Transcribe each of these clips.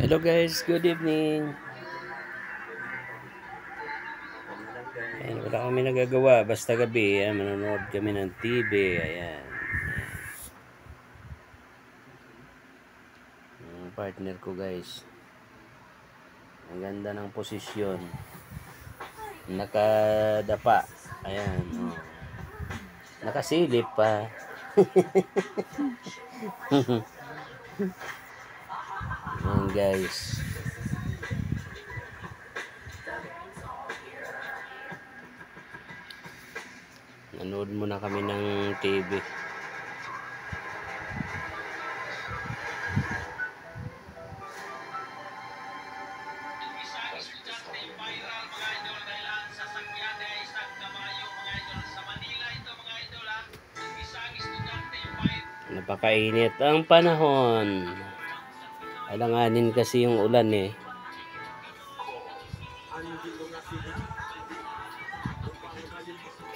Hello guys, good evening. Ayan, wala kami nagagawa, basta gabi, ayan, manonood kami ng TV. Ayan, yung partner ko guys. Ang ganda ng posisyon. Nakadapa. Ayan, oh. Nakasilip pa. Ayan guys. Nanood muna kami ng TV. Napakainit ang panahon. Alanganin kasi yung ulan eh.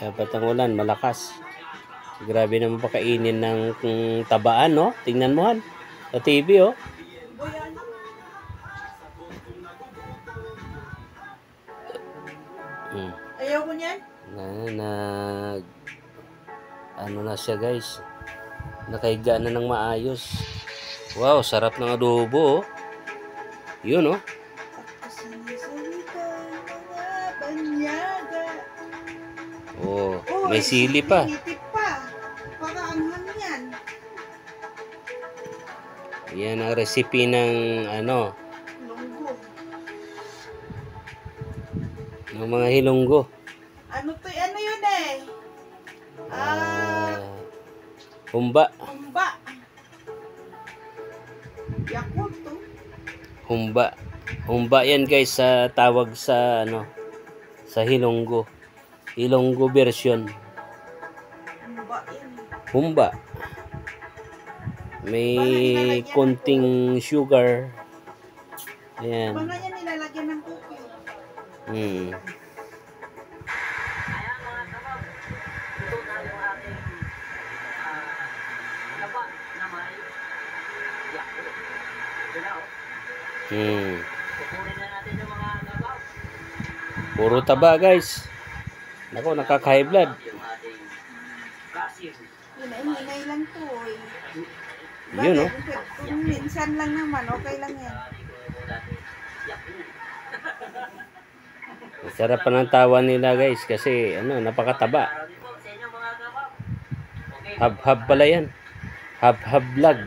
Dapat ang ulan malakas. Grabe naman pakainin ng tabaan, no? Tingnan mo han. Sa TV, oh. Ayaw ko niyan? Ano na siya, guys. Nakahiga na ng maayos. Wow, sarap ng adobo, oh. Yun, oh. Oh, may sili pa. Para anghang yan. Yan ang recipe ng ano, Lunggo. ng mga hilonggo. Ano to? Ano yun eh? Humba. Humba. Yakult to. Humba. Humba yan guys sa tawag sa ano, sa hilonggo. Hilonggo version. Humba yan. Humba. May konting sugar. Ayan. Mga yan nilalagyan ng cookie. Puro taba guys. Nako, nakaka-high blood. Hinay lang to eh. Yun, no? Kung minsan lang naman, okay lang yan. Sarap pa ng tawa nila guys kasi ano, napakataba. Hab-hab pala yan. Hab-hab vlog.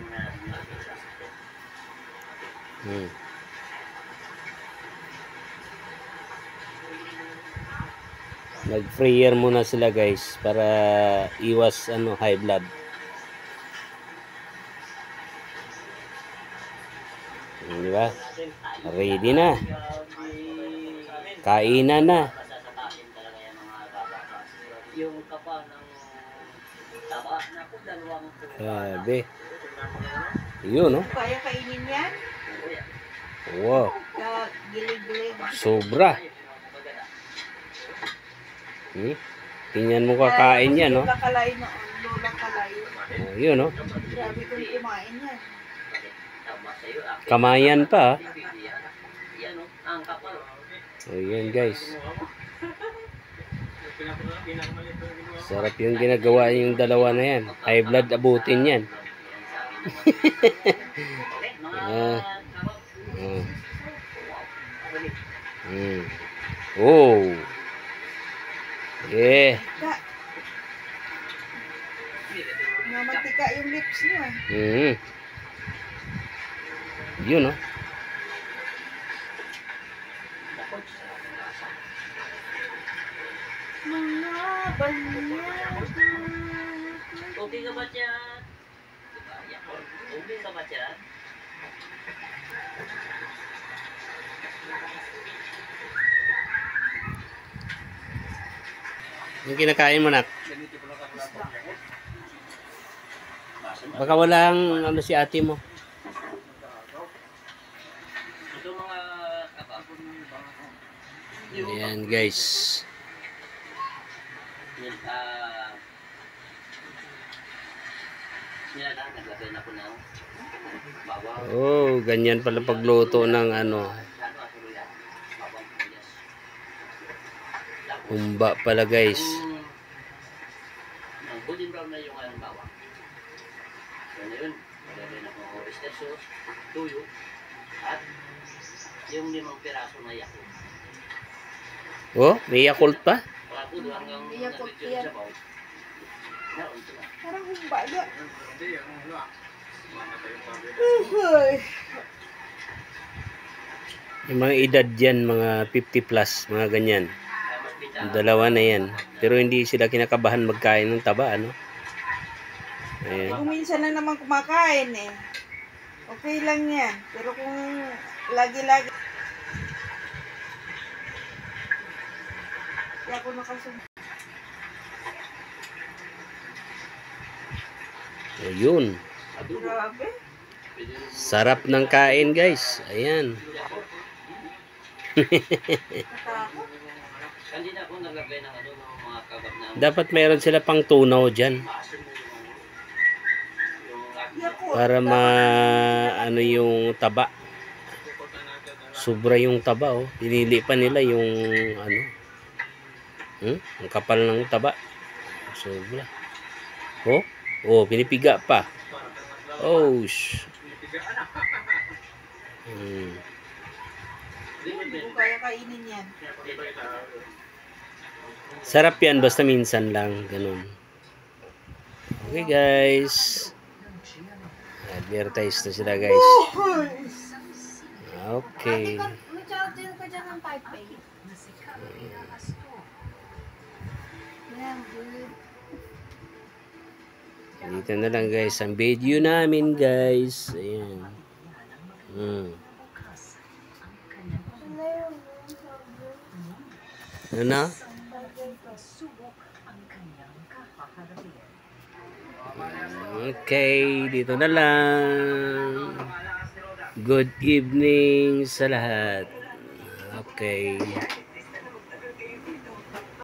Nag-freer muna sila guys para iwas ano, high blood. Di ba? Ready na. Kainan na. Sabi. Yun, no? Kaya kainin yan? Wow. Gilig-gilig. Sobra. Tingnan mo kakain yan, no? Lola kalay na. Lola kalay. Yun, no? Grabe kung kumain yan. Kamayan pa. Ayan guys. Sarap yung ginagawa yung dalawa na yan. High blood abutin yan. Oh. Yeah. Namatika yung lips niyo eh. Yun, no? Mga banyaga. Okay ka ba dyan? Okay ka ba dyan? Yung kinakain mo, nak? Baka walang ano si ate mo. Ito mga kapapon ng bangko. Ayan guys. Yan, nilalahan, naglagay na ko na. Bawang. Oh, ganyan pala pagluto ng ano. Humba pala guys. Ang golden brown na yung bawang. So ngayon, maglalagay na akong oyster sauce, tuyo, at yung 5 piraso na yakult. Oh, may Yakult pa? Wala po doon hanggang May Yakult nag-video yan. sa baw. Naon ito na. Parang humba ga. Uy. Yung mga edad dyan, mga 50 plus, mga ganyan. Yung dalawa na yan. Pero hindi sila kinakabahan magkain ng taba, ano? Ayan. Kung minsan lang naman kumakain eh. Okay lang yan. Pero kung lagi-lagi. Kaya ako nakasunod. Ayun. Grabe. Sarap ng kain, guys. Ayan. Natakot. Hindi na ako naglagay ng ano, ng mga kabab na Dapat meron sila pang tunaw dyan. Yakult. Para ano yung taba. Sobra yung taba, oh. Pinili pa nila yung ano. Ang kapal ng taba. Sobra. Oh, oh, pinipiga pa. Oh, Hindi ko kaya kainin yan. Sarap yan, basta minsan lang. Ganun. Okay, guys. Advertise na sila, guys. Okay. May charge din ka dyan ng Taipei. Yan, good. Dito na lang, guys, ang video namin, guys. Ayan. Ano na? Okay, dito na lang. Good evening sa lahat. Okay.